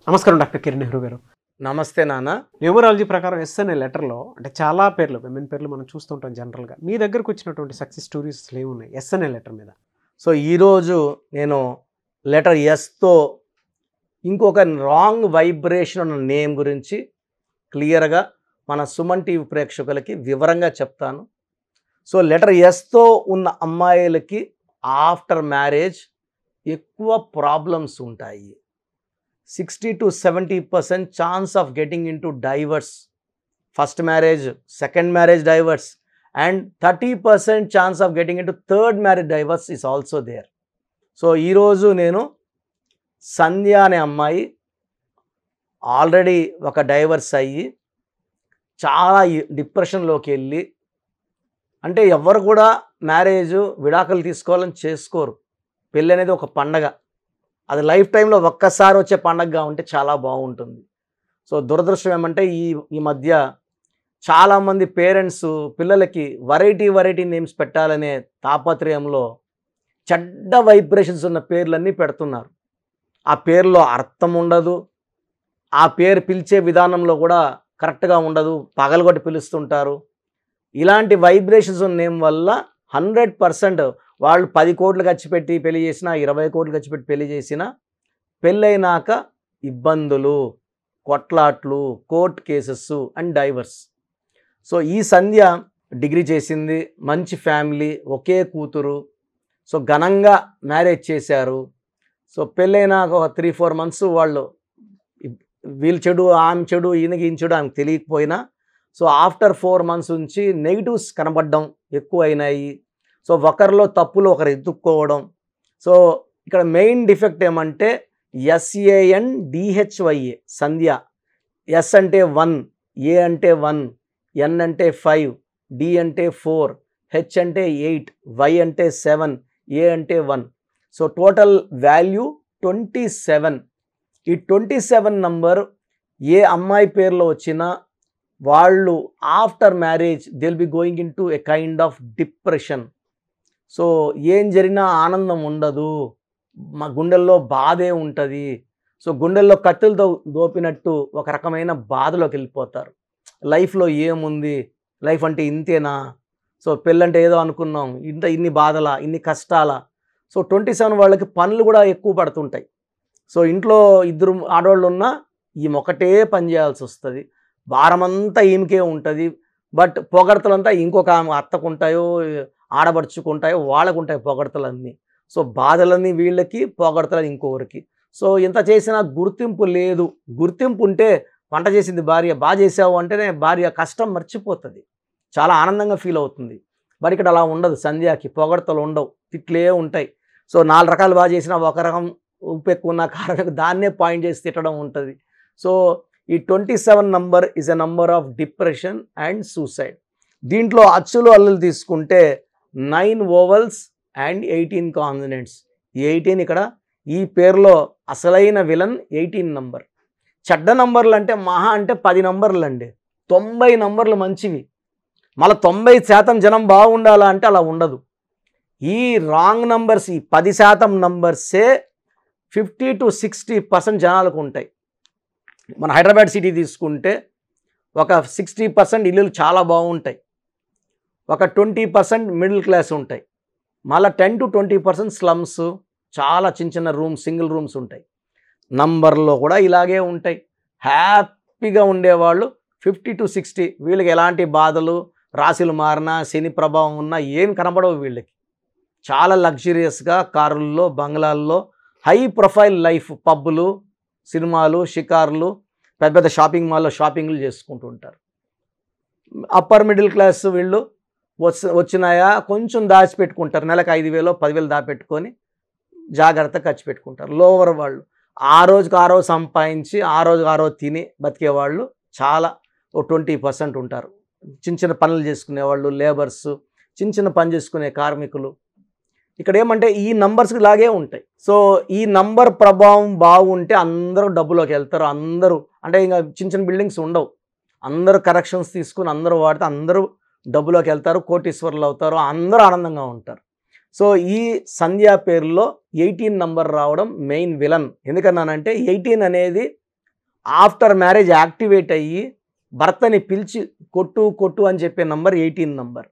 నమస్కారం డాక్టర్ కిరణ్ నెహ్రూ గారు. నమస్తే నాన్న. న్యూమరాలజీ ప్రకారం ఎస్ అనే లెటర్లో అంటే చాలా పేర్లు విమెన్ పేర్లు మనం చూస్తుంటాం జనరల్గా. మీ దగ్గరకు వచ్చినటువంటి సక్సెస్ స్టోరీస్ ఏమున్నాయి ఎస్ అనే లెటర్ మీద? సో ఈరోజు నేను లెటర్ ఎస్తో ఇంకొక రాంగ్ వైబ్రేషన్ ఉన్న నేమ్ గురించి క్లియర్గా మన సుమన్ టీవీ ప్రేక్షకులకి వివరంగా చెప్తాను. సో లెటర్ ఎస్తో ఉన్న అమ్మాయిలకి ఆఫ్టర్ మ్యారేజ్ ఎక్కువ ప్రాబ్లమ్స్ ఉంటాయి. 60 to 70% chance of getting in to divorce, first marriage, second marriage divorce, and 30% chance of getting in to third marriage divorce is also there. So ఈరోజు నేను సంధ్య అనే అమ్మాయి ఆల్రెడీ ఒక divorce అయ్యి చాలా డిప్రెషన్లోకి వెళ్ళి, అంటే ఎవరు కూడా మ్యారేజ్ విడాకులు తీసుకోవాలని చేసుకోరు. పెళ్ళి అనేది ఒక పండగ, అది లైఫ్ టైంలో ఒక్కసారి వచ్చే పండగగా ఉంటే చాలా బాగుంటుంది. సో దురదృష్టం ఏమంటే ఈ మధ్య చాలామంది పేరెంట్స్ పిల్లలకి వెరైటీ నేమ్స్ పెట్టాలనే తాపత్రయంలో చెడ్డ వైబ్రేషన్స్ ఉన్న పేర్లన్నీ పెడుతున్నారు. ఆ పేరులో అర్థం ఉండదు, ఆ పేరు పిలిచే విధానంలో కూడా కరెక్ట్గా ఉండదు, పగలగొట్టి పిలుస్తుంటారు. ఇలాంటి వైబ్రేషన్స్ ఉన్న నేమ్ వల్ల 100% వాళ్ళు 10 కోట్లు ఖర్చు పెట్టి పెళ్లి చేసినా, 20 కోట్లు ఖర్చు పెట్టి పెళ్లి చేసినా, పెళ్ళైనాక ఇబ్బందులు, కొట్లాట్లు, court cases and divorce. So ఈ సంధ్య డిగ్రీ చేసింది, మంచి ఫ్యామిలీ, ఒకే కూతురు. సో ఘనంగా మ్యారేజ్ చేశారు. సో పెళ్ళైనాక ఒక 3-4 months వాళ్ళు వీళ్ళు చెడు, ఆమె చెడు, ఈయనకి చెడు ఆమెకు తెలియకపోయినా, సో ఆఫ్టర్ 4 months నుంచి నెగిటివ్స్ కనబడడం ఎక్కువ అయినాయి. సో ఒకరిలో తప్పులు ఒకరు ఎత్తుక్కోవడం. సో ఇక్కడ మెయిన్ డిఫెక్ట్ ఏమంటే SANDHYA సంధ్య. ఎస్ అంటే 1, ఏ అంటే 1, ఎన్ అంటే 5, డి అంటే 4, హెచ్ అంటే 8, వై అంటే 7, ఏ అంటే 1. So total value 27. ఈ 27 నంబర్ ఏ అమ్మాయి పేరులో వచ్చినా వాళ్ళు after marriage they will be going in to a kind of depression. So ఏం జరిగినా ఆనందం ఉండదు, మా గుండెల్లో బాధే ఉంటుంది. సో గుండెల్లో కత్తులతో దోపినట్టు ఒక రకమైన బాధలోకి వెళ్ళిపోతారు. లైఫ్లో ఏముంది, లైఫ్ అంటే ఇంతేనా, సో పెళ్ళంటే ఏదో అనుకున్నాం, ఇన్ని బాధలా, ఇన్ని కష్టాలా. సో 27 వాళ్ళకి పనులు కూడా ఎక్కువ పడుతుంటాయి. సో ఇంట్లో 2 ఆడవాళ్ళు ఉన్నా ఈమె ఒకటే పని చేయాల్సి వస్తుంది, భారమంతా ఈమెకే ఉంటుంది. బట్ పొగడతలంతా ఇంకొక ఆమె అత్తకుంటాయో ఆడబడుచుకుంటాయో వాళ్ళకు ఉంటాయి పొగడతలన్నీ. సో బాధలన్నీ వీళ్ళకి, పొగడతలు ఇంకొకరికి. సో ఎంత చేసినా గుర్తింపు లేదు. గుర్తింపు ఉంటే వంట చేసింది భార్య, బాగా చేసావు అంటేనే భార్య కష్టం మర్చిపోతుంది, చాలా ఆనందంగా ఫీల్ అవుతుంది. బట్ ఇక్కడ అలా ఉండదు. సంధ్యాకి పొగడతలు ఉండవు, తిట్లే ఉంటాయి. సో 4 రకాలు బాగా చేసినా ఒక రకం ఉప్పు ఎక్కువ ఉన్న కారణం దాన్నే పాయింట్ చేసి తిట్టడం ఉంటుంది. సో ఈ 27 number is a number of depression and suicide. దీంట్లో అచ్చులు అల్లులు తీసుకుంటే 9 ఓవల్స్ అండ్ 18 కాన్సనెంట్స్. 18 ఇక్కడ ఈ పేరులో అసలైన విలన్ 18 నంబర్. చెడ్డ నంబర్లు అంటే మహా అంటే 10 నంబర్లు అండి. 90 నంబర్లు మంచివి. మళ్ళీ 90% జనం బాగుండాలా అంటే అలా ఉండదు. ఈ రాంగ్ నంబర్స్, ఈ 10% నంబర్సే 50 to 60% జనాలకు ఉంటాయి. మన హైదరాబాద్ సిటీ తీసుకుంటే ఒక 60% ఇల్లులు చాలా బాగుంటాయి, ఒక 20% మిడిల్ క్లాస్ ఉంటాయి, మళ్ళీ 10 to 20% స్లమ్స్, చాలా చిన్న రూమ్స్, సింగిల్ రూమ్స్ ఉంటాయి. నంబర్లో కూడా ఇలాగే ఉంటాయి. హ్యాపీగా ఉండేవాళ్ళు 50 to 60. వీళ్ళకి ఎలాంటి బాధలు, రాశులు మారినా, శని ప్రభావం ఉన్నా ఏం కనబడవు వీళ్ళకి. చాలా లగ్జరియస్గా కారుల్లో, బంగ్లాల్లో, హై ప్రొఫైల్ లైఫ్, పబ్బులు, సినిమాలు, షికార్లు, పెద్ద షాపింగ్ మాల్లో షాపింగ్లు చేసుకుంటూ ఉంటారు. అప్పర్ మిడిల్ క్లాస్ వీళ్ళు వచ్చినాయా కొంచెం దాచిపెట్టుకుంటారు, నెలకు 5,000 10,000 దాచిపెట్టుకొని జాగ్రత్త ఖర్చు పెట్టుకుంటారు. లోవర్ వాళ్ళు ఆ రోజు సంపాదించి ఆ రోజు తిని బతికేవాళ్ళు చాలా 20% ఉంటారు. చిన్న పనులు చేసుకునేవాళ్ళు, లేబర్స్, చిన్న పని చేసుకునే కార్మికులు. ఇక్కడ ఏమంటే ఈ నంబర్స్కి లాగే ఉంటాయి. సో ఈ నంబర్ ప్రభావం బాగుంటే అందరూ డబ్బులోకి వెళ్తారు. అందరూ అంటే ఇంకా చిన్న బిల్డింగ్స్ ఉండవు, అందరూ కరెక్షన్స్ తీసుకుని అందరూ వాడితే అందరూ డబ్బులోకి వెళ్తారు, కోటీశ్వరులు అవుతారు, అందరూ ఆనందంగా ఉంటారు. సో ఈ సంధ్య పేరులో 18 నంబర్ రావడం మెయిన్ విలన్. ఎందుకన్నానంటే 18 అనేది ఆఫ్టర్ మ్యారేజ్ యాక్టివేట్ అయ్యి భర్తని పిలిచి కొట్టు అని చెప్పే నంబర్ 18 నంబర్.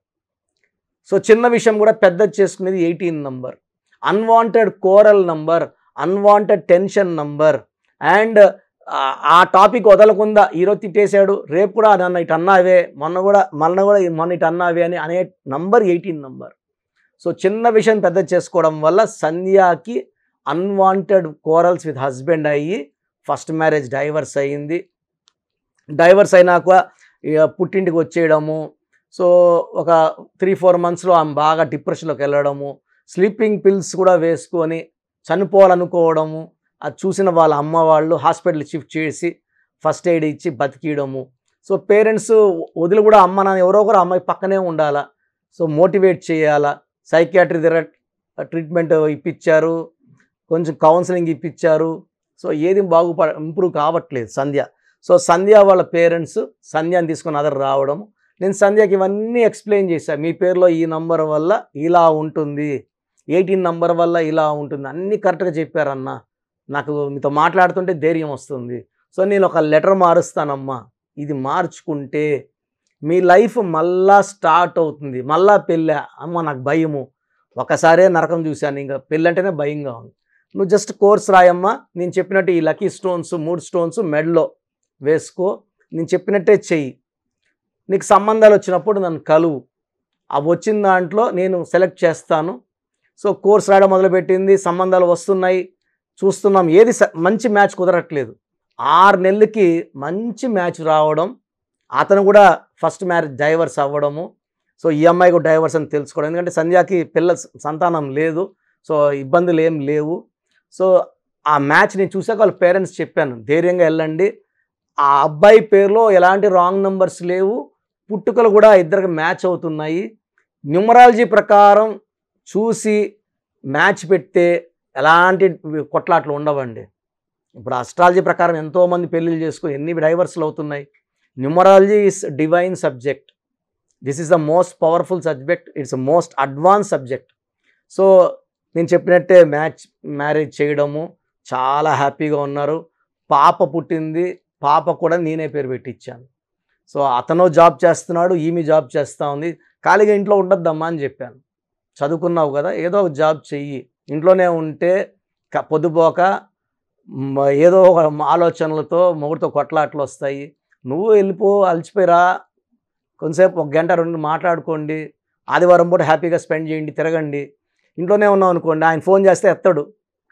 సో చిన్న విషయం కూడా పెద్దది చేసుకునేది 18 number. Unwanted coral number, unwanted tension number. And ఆ టాపిక్ వదలకుండా ఈరోజు తిట్టేశాడు, రేపు కూడా నన్ను ఇటు అన్నావే, మొన్న ఇటు అన్నావే అని అనే నంబర్ 18 నంబర్. సో చిన్న విషయం పెద్ద చేసుకోవడం వల్ల సంధ్యాకి అన్వాంటెడ్ కోరల్స్ విత్ హస్బెండ్ అయ్యి ఫస్ట్ మ్యారేజ్ డైవర్స్ అయ్యింది. డైవర్స్ అయినాక పుట్టింటికి వచ్చేయడము. సో ఒక 3-4 మంత్స్లో ఆమె బాగా డిప్రెషన్లోకి వెళ్ళడము, స్లీపింగ్ పిల్స్ కూడా వేసుకొని చనిపోవాలనుకోవడము. అది చూసిన వాళ్ళ అమ్మ వాళ్ళు హాస్పిటల్ షిఫ్ట్ చేసి ఫస్ట్ ఎయిడ్ ఇచ్చి బతికియడము. సో పేరెంట్స్ వదిలి కూడా అమ్మ నాన్న ఎవరో ఒకరు అమ్మాయి పక్కనే ఉండాలా, సో మోటివేట్ చేయాలా. సైకియాట్రీ దగ్గర ట్రీట్మెంట్ ఇప్పించారు, కొంచెం కౌన్సిలింగ్ ఇప్పించారు. సో ఏది ఇంప్రూవ్ కావట్లేదు సంధ్య. సో సంధ్య వాళ్ళ పేరెంట్స్ సంధ్యాని తీసుకొని అదర్ రావడం. నేను సంధ్యకి ఇవన్నీ ఎక్స్ప్లెయిన్ చేశాను. మీ పేరులో ఈ నంబర్ వల్ల ఇలా ఉంటుంది, 18 నంబర్ వల్ల ఇలా ఉంటుంది, అన్నీ కరెక్ట్గా చెప్పారన్న. నాకు మీతో మాట్లాడుతుంటే ధైర్యం వస్తుంది. సో నేను ఒక లెటర్ మారుస్తానమ్మా, ఇది మార్చుకుంటే మీ లైఫ్ మళ్ళా స్టార్ట్ అవుతుంది. మళ్ళా పెళ్ళి అమ్మ నాకు భయము, ఒకసారే నరకం చూశాను, ఇంకా పెళ్ళి అంటేనే భయంగా ఉంది. నువ్వు జస్ట్ కోర్స్ రాయమ్మా, నేను చెప్పినట్టు ఈ లక్కీ స్టోన్స్ 3 స్టోన్స్ మెడలో వేసుకో, నేను చెప్పినట్టే చెయ్యి, నీకు సంబంధాలు వచ్చినప్పుడు నన్ను కలువు, అవి వచ్చిన దాంట్లో నేను సెలెక్ట్ చేస్తాను. సో కోర్స్ రాయడం మొదలుపెట్టింది, సంబంధాలు వస్తున్నాయి, చూస్తున్నాం. ఏది మంచి మ్యాచ్ కుదరట్లేదు. 6 నెలలకి మంచి మ్యాచ్ రావడం, అతను కూడా ఫస్ట్ మ్యారేజ్ డైవర్స్ అవ్వడము. సో ఈ అమ్మాయి కూడా డైవర్స్ అని తెలుసుకోవడం, ఎందుకంటే సంధ్యాకి సంతానం లేదు, సో ఇబ్బందులు ఏం లేవు. సో ఆ మ్యాచ్ నేను చూసాక వాళ్ళ పేరెంట్స్ చెప్పాను, ధైర్యంగా వెళ్ళండి, ఆ అబ్బాయి పేరులో ఎలాంటి రాంగ్ నెంబర్స్ లేవు, పుట్టుకలు కూడా ఇద్దరికి మ్యాచ్ అవుతున్నాయి. న్యూమరాలజీ ప్రకారం చూసి మ్యాచ్ పెడితే ఎలాంటి కొట్లాట్లు ఉండవండి. ఇప్పుడు అస్ట్రాలజీ ప్రకారం ఎంతోమంది పెళ్ళిళ్ళు చేసుకుని ఎన్ని డైవర్స్లు అవుతున్నాయి. Numerology is divine subject, this is the most powerful subject, it's most advance subject. So నేను చెప్పినట్టే మ్యారేజ్ చేయడము, చాలా హ్యాపీగా ఉన్నారు. పాప పుట్టింది, పాప కూడా నేనే పేరు పెట్టించాను. సో అతను జాబ్ చేస్తున్నాడు, ఈమె జాబ్ చేస్తూ ఉంది. ఖాళీగా ఇంట్లో ఉండొద్దమ్మా అని చెప్పాను, చదువుకున్నావు కదా ఏదో ఒక జాబ్ చెయ్యి, ఇంట్లోనే ఉంటే పొద్దుపోక ఏదో ఒక ఆలోచనలతో మొగుడితో కొట్లాట్లు వస్తాయి. నువ్వు వెళ్ళిపో, అలసిపోయిరా, కొంతసేపు 1 గంట 2 మాట్లాడుకోండి, ఆదివారం పూట హ్యాపీగా స్పెండ్ చేయండి, తిరగండి. ఇంట్లోనే ఉన్నాం అనుకోండి, ఆయన ఫోన్ చేస్తే ఎత్తాడు,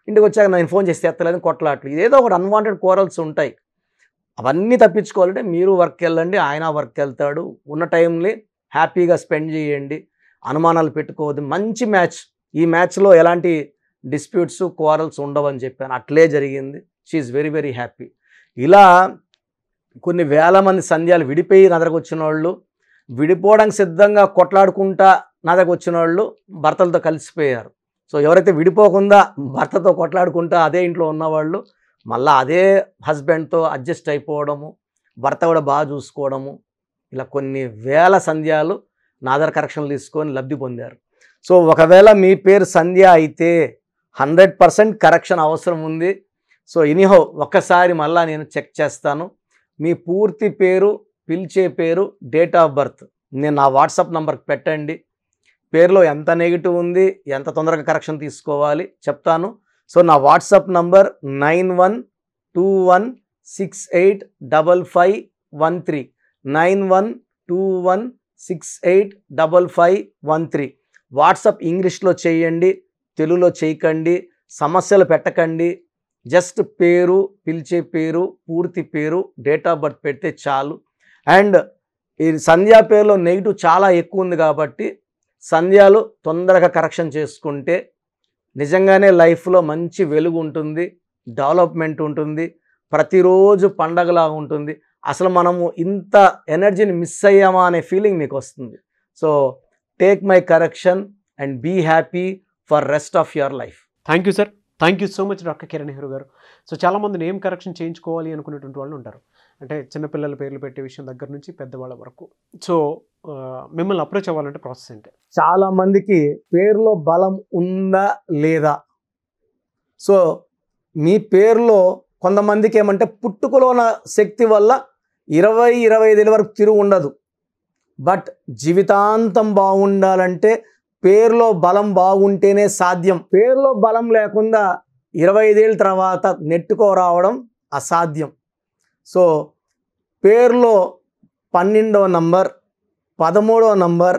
ఇంటికి వచ్చాక నేను ఫోన్ చేస్తే ఎత్తలేదని కొట్లాట్లు, ఏదో ఒకటి అన్వాంటెడ్ కోరల్స్ ఉంటాయి. అవన్నీ తప్పించుకోవాలంటే మీరు వర్క్ వెళ్ళండి, ఆయన వర్క్ వెళ్తాడు, ఉన్న టైంని హ్యాపీగా స్పెండ్ చేయండి, అనుమానాలు పెట్టుకోవద్దు. మంచి మ్యాచ్, ఈ మ్యాచ్లో ఎలాంటి డిస్ప్యూట్స్ కోరల్స్ ఉండవని చెప్పాను, అట్లే జరిగింది. She very very happy. ఇలా కొన్ని వేల మంది సంధ్యాలు విడిపోయి నా దగ్గరకు వచ్చిన వాళ్ళు, విడిపోవడానికి సిద్ధంగా కొట్లాడుకుంటా నా దగ్గరకు వచ్చిన వాళ్ళు భర్తలతో కలిసిపోయారు. సో ఎవరైతే విడిపోకుండా భర్తతో కొట్లాడుకుంటా అదే ఇంట్లో ఉన్నవాళ్ళు మళ్ళీ అదే హస్బెండ్తో అడ్జస్ట్ అయిపోవడము, భర్త కూడా బాగా చూసుకోవడము, ఇలా కొన్ని వేల సంధ్యాలు నా దగ్గర కరెక్షన్లు తీసుకొని లబ్ధి పొందారు. సో ఒకవేళ మీ పేరు సంధ్య అయితే 100% కరెక్షన్ అవసరం ఉంది. సో ఎనీహౌ ఒక్కసారి మళ్ళీ నేను చెక్ చేస్తాను. మీ పూర్తి పేరు, పిలిచే పేరు, డేట్ ఆఫ్ బర్త్ నేను నా వాట్సాప్ నెంబర్కి పెట్టండి. పేరులో ఎంత నెగిటివ్ ఉంది, ఎంత తొందరగా కరెక్షన్ తీసుకోవాలి చెప్తాను. సో నా వాట్సాప్ నంబర్ 9121685513 9121685513. వాట్సాప్ ఇంగ్లీష్లో చేయండి, తెలుగులో చేయకండి, సమస్యలు పెట్టకండి. జస్ట్ పేరు, పిలిచే పేరు, పూర్తి పేరు, డేట్ ఆఫ్ బర్త్ పెడితే చాలు. అండ్ ఈ సంధ్యా పేరులో నెగిటివ్ చాలా ఎక్కువ ఉంది కాబట్టి సంధ్యాలు తొందరగా కరెక్షన్ చేసుకుంటే నిజంగానే లైఫ్లో మంచి వెలుగు ఉంటుంది, డెవలప్మెంట్ ఉంటుంది, ప్రతిరోజు పండగలా ఉంటుంది. అసలు మనము ఇంత ఎనర్జీని మిస్ అయ్యామా అనే ఫీలింగ్ మీకు వస్తుంది. So take my correction and be happy for rest of your life. Thank you sir, thank you so much doctor Kiran Nehru garu. So చాలామంది నేమ్ కరెక్షన్ చేయించుకోవాలి అనుకునేటువంటి వాళ్ళు ఉంటారు, అంటే చిన్నపిల్లల పేర్లు పెట్టే విషయం దగ్గర నుంచి పెద్దవాళ్ళ వరకు. సో మిమ్మల్ని అప్రోచ్ అవ్వాలంటే ప్రాసెస్ ఏంటి? చాలామందికి పేరులో బలం ఉందా లేదా, సో మీ పేరులో కొంతమందికి ఏమంటే పుట్టుకలో ఉన్న శక్తి వల్ల 20-25 ఏళ్ళ వరకు తిరుగు ఉండదు. బట్ జీవితాంతం బాగుండాలంటే పేరులో బలం బాగుంటేనే సాధ్యం. పేరులో బలం లేకుండా 25 ఏళ్ళ తర్వాత నెట్టుకో రావడం అసాధ్యం. సో పేరులో 12వ నంబర్, 13వ నంబర్,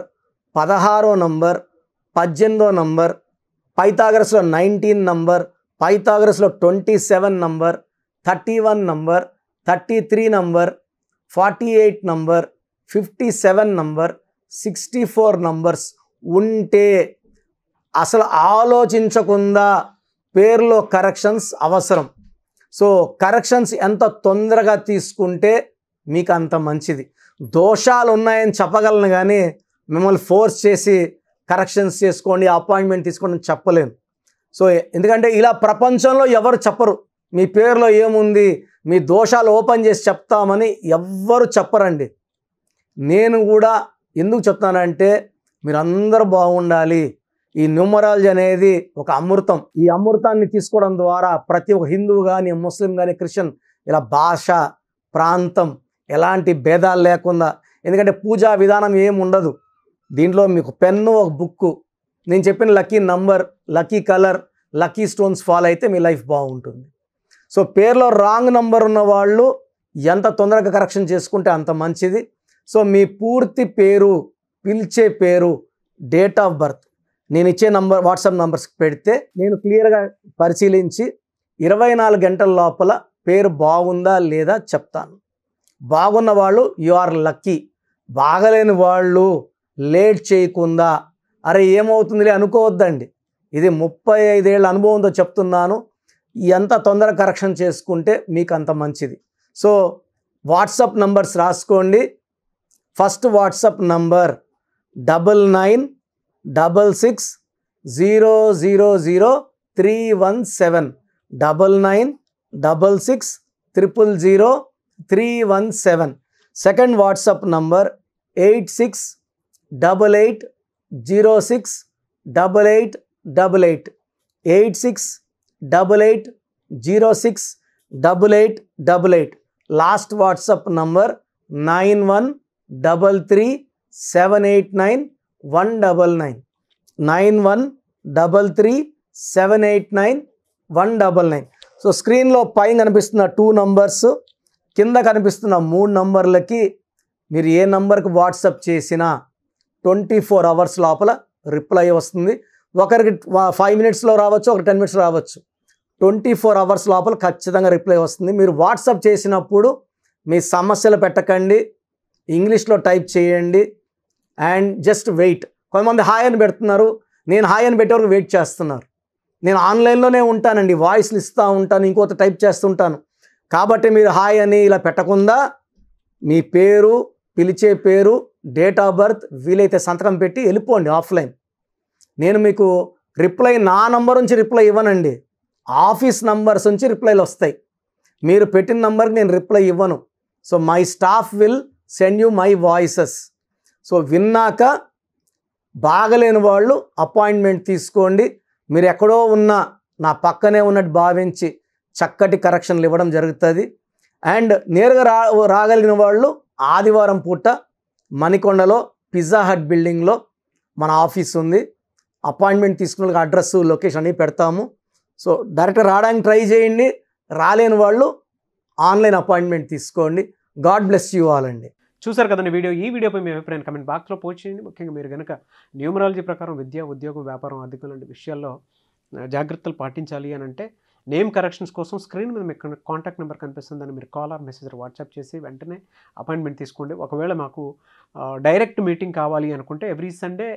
16వ నంబర్, 18వ నంబర్, పైథాగరస్లో 19 నంబర్, పైథాగరస్లో 27 number, 31 number, 33 number, 48 number, 57 number, 64 numbers ఉంటే అసలు ఆలోచించకుండా పేరులో కరెక్షన్స్ అవసరం. సో కరెక్షన్స్ ఎంత తొందరగా తీసుకుంటే మీకు అంత మంచిది. దోషాలు ఉన్నాయని చెప్పగలను కానీ మిమ్మల్ని ఫోర్స్ చేసి కరెక్షన్స్ చేసుకోండి, అపాయింట్మెంట్ తీసుకోండి అని చెప్పలేను. సో ఎందుకంటే ఇలా ప్రపంచంలో ఎవరు చెప్పరు. మీ పేరులో ఏముంది, మీ దోషాలు ఓపెన్ చేసి చెప్తామని ఎవ్వరు చెప్పరండి. నేను కూడా ఎందుకు చెప్తానంటే మీరందరూ బాగుండాలి. ఈ న్యూమరాలజీ అనేది ఒక అమృతం. ఈ అమృతాన్ని తీసుకోవడం ద్వారా ప్రతి ఒక్క హిందువు కానీ, ముస్లిం కానీ, క్రిస్టియన్ ఇలా భాష, ప్రాంతం ఎలాంటి భేదాలు లేకుండా, ఎందుకంటే పూజా విధానం ఏమి ఉండదు. దీంట్లో మీకు పెన్ను, ఒక బుక్కు, నేను చెప్పిన lucky number, lucky colour, lucky stones follow అయితే మీ లైఫ్ బాగుంటుంది. సో పేరులో రాంగ్ నంబర్ ఉన్న వాళ్ళు ఎంత తొందరగా కరెక్షన్ చేసుకుంటే అంత మంచిది. సో మీ పూర్తి పేరు, పిలిచే పేరు, డేట్ ఆఫ్ బర్త్ నేను ఇచ్చే నంబర్, వాట్సాప్ నంబర్స్కి పెడితే నేను క్లియర్గా పరిశీలించి 24 గంటల లోపల పేరు బాగుందా లేదా చెప్తాను. బాగున్న వాళ్ళు యు ఆర్ లక్కీ. బాగలేని వాళ్ళు లేట్ చేయకుండా అరే ఏమవుతుందిలే అనుకోవద్దండి. ఇది 35 ఏళ్ళ అనుభవంతో చెప్తున్నాను. ఎంత తొందరగా కరెక్షన్ చేసుకుంటే మీకు అంత మంచిది. సో వాట్సాప్ నంబర్స్ రాసుకోండి. First WhatsApp number 9966000317 9966000317. Second WhatsApp number 8688068888 8688068888. Last WhatsApp number 9133789199 9133789199. So స్క్రీన్లో పైన కనిపిస్తున్న 2 నంబర్స్, కింద కనిపిస్తున్న 3 నంబర్లకి మీరు ఏ నంబర్కి వాట్సాప్ చేసినా 24 అవర్స్ లోపల రిప్లై వస్తుంది. ఒకరికి 5 మినిట్స్లో రావచ్చు, ఒక 10 మినిట్స్లో రావచ్చు. 24 అవర్స్ లోపల ఖచ్చితంగా రిప్లై వస్తుంది. మీరు వాట్సాప్ చేసినప్పుడు మీ సమస్యలు పెట్టకండి, ఇంగ్లీష్లో టైప్ చేయండి అండ్ జస్ట్ వెయిట్. కొంతమంది హాయ్ అని పెడుతున్నారు, నేను హాయ్ అని పెట్టే వరకు వెయిట్ చేస్తున్నారు. నేను ఆన్లైన్లోనే ఉంటానండి, వాయిస్లు ఇస్తూ ఉంటాను, ఇంకొక టైప్ చేస్తుంటాను. కాబట్టి మీరు హాయ్ అని ఇలా పెట్టకుండా మీ పేరు, పిలిచే పేరు, డేట్ ఆఫ్ బర్త్, వీలైతే సంతకం పెట్టి వెళ్ళిపోండి ఆఫ్లైన్. నేను మీకు రిప్లై నా నంబర్ నుంచి రిప్లై ఇవ్వనండి, ఆఫీస్ నంబర్స్ నుంచి రిప్లైలు వస్తాయి. మీరు పెట్టిన నంబర్కి నేను రిప్లై ఇవ్వను. So my staff will send you my voices. So విన్నాక బాగలేని వాళ్ళు అపాయింట్మెంట్ తీసుకోండి. మీరు ఎక్కడో ఉన్నా నా పక్కనే ఉన్నట్టు భావించి చక్కటి కరెక్షన్లు ఇవ్వడం జరుగుతుంది. అండ్ నేరుగా రాగలిగిన వాళ్ళు ఆదివారం పూట మణికొండలో పిజ్జా హట్ బిల్డింగ్లో మన ఆఫీస్ ఉంది. అపాయింట్మెంట్ తీసుకున్న అడ్రస్, లొకేషన్ అన్నీ పెడతాము. సో డైరెక్ట్గా రావడానికి ట్రై చేయండి. రాలేని వాళ్ళు ఆన్లైన్ అపాయింట్మెంట్ తీసుకోండి. గాడ్ బ్లెస్ యూ ఆల్ అండి. చూసారు కదండి వీడియో. ఈ వీడియోపై మీ అభిప్రాయం కమెంట్ బాక్స్లో పోస్ట్ చేయండి. ముఖ్యంగా మీరు కనుక న్యూమరాలజీ ప్రకారం విద్య, ఉద్యోగం, వ్యాపారం, ఆర్థికం లాంటి విషయాల్లో జాగ్రత్తలు పాటించాలి అని అంటే నేమ్ కరెక్షన్స్ కోసం స్క్రీన్ మీద మీకు కాంటాక్ట్ నెంబర్ కనిపిస్తుందని మీరు కాల్ ఆర్ మెసేజ్ వాట్సాప్ చేసి వెంటనే అపాయింట్మెంట్ తీసుకోండి. ఒకవేళ మాకు డైరెక్ట్ మీటింగ్ కావాలి అనుకుంటే every Sunday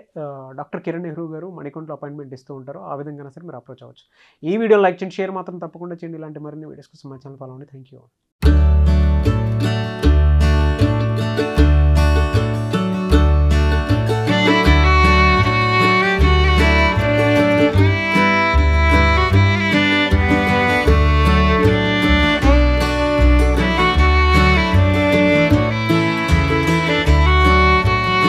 doctor Kiran Nehru గారు మణికొండలో అపాయింట్మెంట్ ఇస్తూ ఉంటారు. ఆ విధంగా సరే మీరు అప్రోచ్ అవ్వచ్చు. ఈ వీడియో లైక్ చేయండి, షేర్ మాత్రం తప్పకుండా చేయండి. ఇలాంటి మరిన్ని వీడియోస్ కోసం మా ఛానల్ ఫాలో అవ్వండి. Thank you.